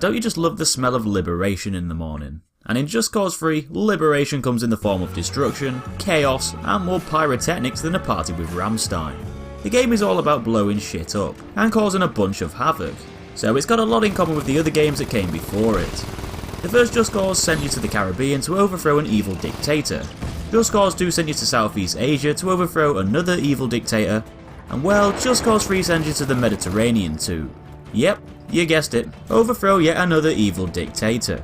don't you just love the smell of liberation in the morning? And in Just Cause 3, liberation comes in the form of destruction, chaos, and more pyrotechnics than a party with Rammstein. The game is all about blowing shit up, and causing a bunch of havoc, so it's got a lot in common with the other games that came before it. The first Just Cause sent you to the Caribbean to overthrow an evil dictator. Just Cause 2 sent you to Southeast Asia to overthrow another evil dictator, and well, Just Cause 3 sent you to the Mediterranean too. Yep, you guessed it, overthrow yet another evil dictator.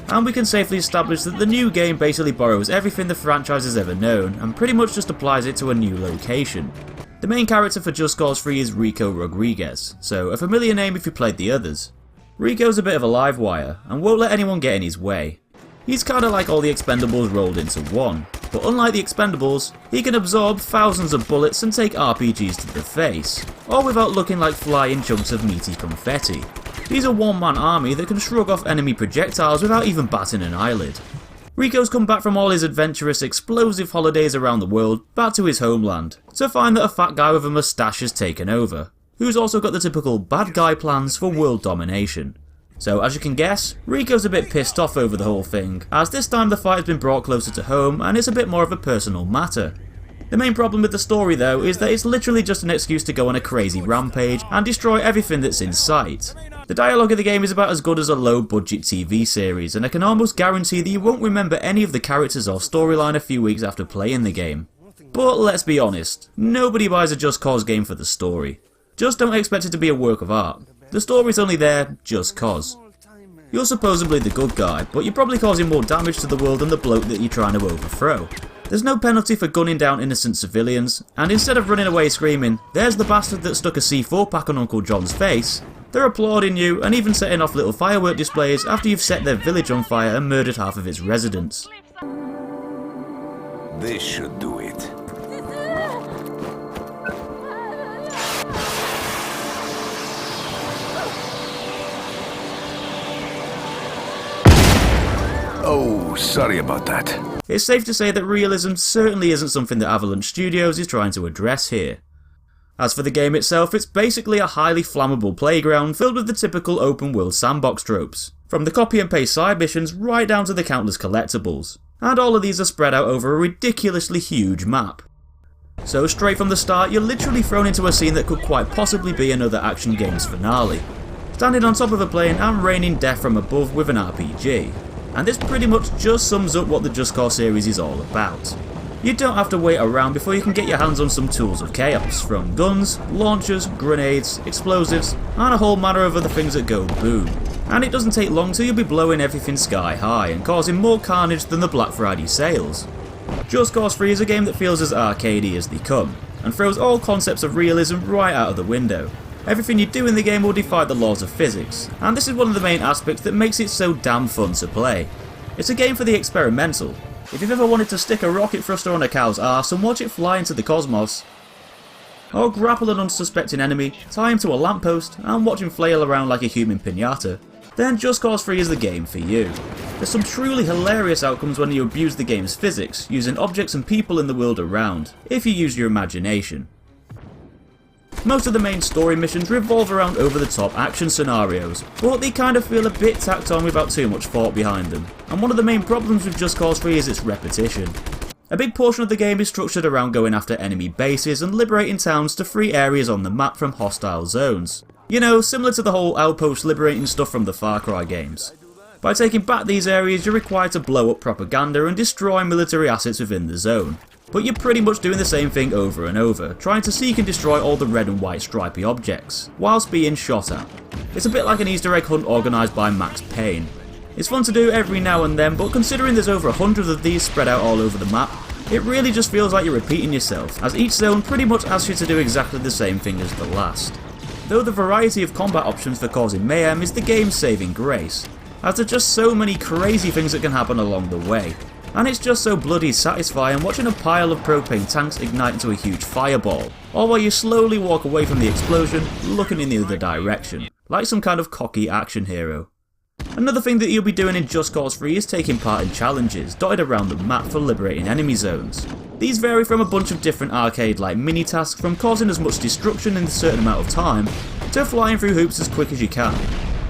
And we can safely establish that the new game basically borrows everything the franchise has ever known and pretty much just applies it to a new location. The main character for Just Cause 3 is Rico Rodriguez, so a familiar name if you played the others. Rico's a bit of a live wire and won't let anyone get in his way. He's kinda like all the Expendables rolled into one, but unlike the Expendables, he can absorb thousands of bullets and take RPGs to the face, all without looking like flying chunks of meaty confetti. He's a one-man army that can shrug off enemy projectiles without even batting an eyelid. Rico's come back from all his adventurous, explosive holidays around the world back to his homeland, to find that a fat guy with a moustache has taken over, who's also got the typical bad guy plans for world domination. So as you can guess, Rico's a bit pissed off over the whole thing, as this time the fight has been brought closer to home and it's a bit more of a personal matter. The main problem with the story though is that it's literally just an excuse to go on a crazy rampage and destroy everything that's in sight. The dialogue of the game is about as good as a low budget TV series, and I can almost guarantee that you won't remember any of the characters or storyline a few weeks after playing the game. But let's be honest, nobody buys a Just Cause game for the story. Just don't expect it to be a work of art. The story's only there just cause. You're supposedly the good guy, but you're probably causing more damage to the world than the bloke that you're trying to overthrow. There's no penalty for gunning down innocent civilians, and instead of running away screaming, "There's the bastard that stuck a C4 pack on Uncle John's face," they're applauding you and even setting off little firework displays after you've set their village on fire and murdered half of its residents. This should do it. Oh, sorry about that. It's safe to say that realism certainly isn't something that Avalanche Studios is trying to address here. As for the game itself, it's basically a highly flammable playground filled with the typical open world sandbox tropes, from the copy and paste side missions right down to the countless collectibles, and all of these are spread out over a ridiculously huge map. So straight from the start, you're literally thrown into a scene that could quite possibly be another action game's finale, standing on top of a plane and raining death from above with an RPG. And this pretty much just sums up what the Just Cause series is all about. You don't have to wait around before you can get your hands on some tools of chaos, from guns, launchers, grenades, explosives, and a whole manner of other things that go boom. And it doesn't take long till you'll be blowing everything sky high and causing more carnage than the Black Friday sales. Just Cause 3 is a game that feels as arcadey as they come, and throws all concepts of realism right out of the window. Everything you do in the game will defy the laws of physics, and this is one of the main aspects that makes it so damn fun to play. It's a game for the experimental. If you've ever wanted to stick a rocket thruster on a cow's arse and watch it fly into the cosmos, or grapple an unsuspecting enemy, tie him to a lamppost, and watch him flail around like a human piñata, then Just Cause 3 is the game for you. There's some truly hilarious outcomes when you abuse the game's physics, using objects and people in the world around, if you use your imagination. Most of the main story missions revolve around over-the-top action scenarios, but they kind of feel a bit tacked on without too much thought behind them, and one of the main problems with Just Cause 3 is its repetition. A big portion of the game is structured around going after enemy bases and liberating towns to free areas on the map from hostile zones. You know, similar to the whole outpost liberating stuff from the Far Cry games. By taking back these areas, you're required to blow up propaganda and destroy military assets within the zone. But you're pretty much doing the same thing over and over, trying to seek and destroy all the red and white stripy objects, whilst being shot at. It's a bit like an Easter egg hunt organised by Max Payne. It's fun to do every now and then, but considering there's over 100 of these spread out all over the map, it really just feels like you're repeating yourself, as each zone pretty much asks you to do exactly the same thing as the last. Though the variety of combat options for causing mayhem is the game's saving grace, as there's just so many crazy things that can happen along the way. And it's just so bloody satisfying watching a pile of propane tanks ignite into a huge fireball, all while you slowly walk away from the explosion, looking in the other direction, like some kind of cocky action hero. Another thing that you'll be doing in Just Cause 3 is taking part in challenges dotted around the map for liberating enemy zones. These vary from a bunch of different arcade-like mini-tasks, from causing as much destruction in a certain amount of time, to flying through hoops as quick as you can.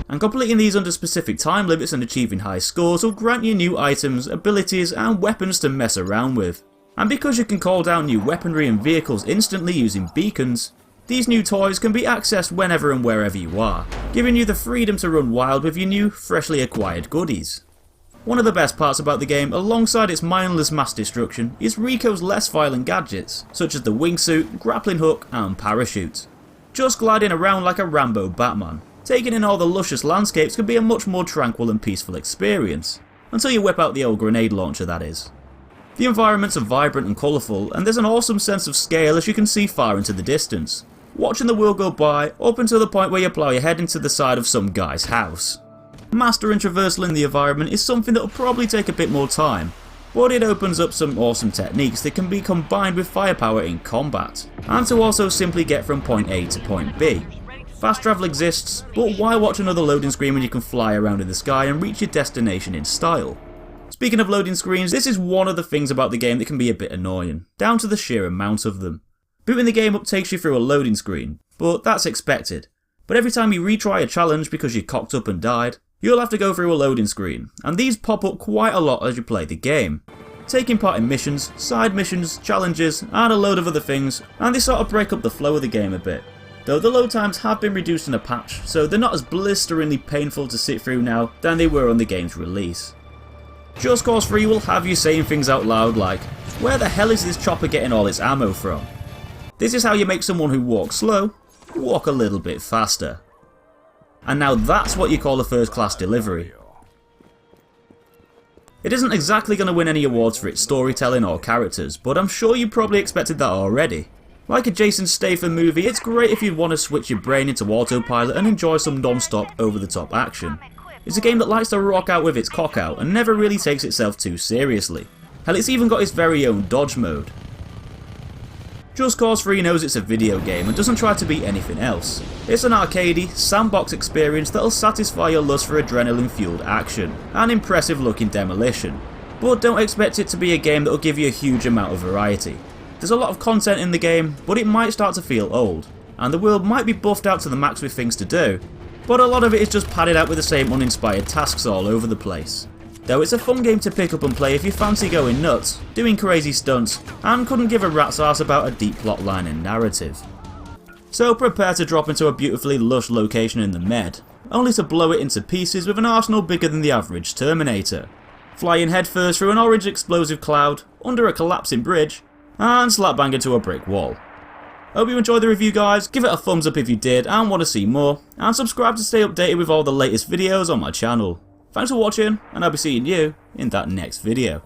and completing these under specific time limits and achieving high scores will grant you new items, abilities and weapons to mess around with. And because you can call down new weaponry and vehicles instantly using beacons, these new toys can be accessed whenever and wherever you are, giving you the freedom to run wild with your new, freshly acquired goodies. One of the best parts about the game, alongside its mindless mass destruction, is Rico's less violent gadgets, such as the wingsuit, grappling hook and parachute. Just gliding around like a Rambo Batman, taking in all the luscious landscapes can be a much more tranquil and peaceful experience, until you whip out the old grenade launcher, that is. The environments are vibrant and colourful, and there's an awesome sense of scale as you can see far into the distance, watching the world go by up until the point where you plough your head into the side of some guy's house. Mastering traversal in the environment is something that will probably take a bit more time, but it opens up some awesome techniques that can be combined with firepower in combat, and to also simply get from point A to point B. Fast travel exists, but why watch another loading screen when you can fly around in the sky and reach your destination in style? Speaking of loading screens, this is one of the things about the game that can be a bit annoying, down to the sheer amount of them. Booting the game up takes you through a loading screen, but that's expected. But every time you retry a challenge because you cocked up and died, you'll have to go through a loading screen, and these pop up quite a lot as you play the game. Taking part in missions, side missions, challenges, and a load of other things, and they sort of break up the flow of the game a bit. Though the load times have been reduced in a patch, so they're not as blisteringly painful to sit through now than they were on the game's release. Just Cause 3 will have you saying things out loud like, "Where the hell is this chopper getting all its ammo from?" This is how you make someone who walks slow, walk a little bit faster. And now that's what you call a first class delivery. It isn't exactly going to win any awards for its storytelling or characters, but I'm sure you probably expected that already. Like a Jason Statham movie, it's great if you'd want to switch your brain into autopilot and enjoy some non-stop, over-the-top action. It's a game that likes to rock out with its cock out and never really takes itself too seriously. Hell, it's even got its very own dodge mode. Just Cause 3 knows it's a video game and doesn't try to be anything else. It's an arcadey, sandbox experience that'll satisfy your lust for adrenaline-fueled action and impressive looking demolition. But don't expect it to be a game that'll give you a huge amount of variety. There's a lot of content in the game, but it might start to feel old, and the world might be buffed out to the max with things to do, but a lot of it is just padded out with the same uninspired tasks all over the place. Though it's a fun game to pick up and play if you fancy going nuts, doing crazy stunts, and couldn't give a rat's arse about a deep plotline and narrative. So prepare to drop into a beautifully lush location in the Med, only to blow it into pieces with an arsenal bigger than the average Terminator. Flying headfirst through an orange explosive cloud, under a collapsing bridge, and slap bang into a brick wall. Hope you enjoyed the review guys, give it a thumbs up if you did and want to see more, and subscribe to stay updated with all the latest videos on my channel. Thanks for watching, and I'll be seeing you in that next video.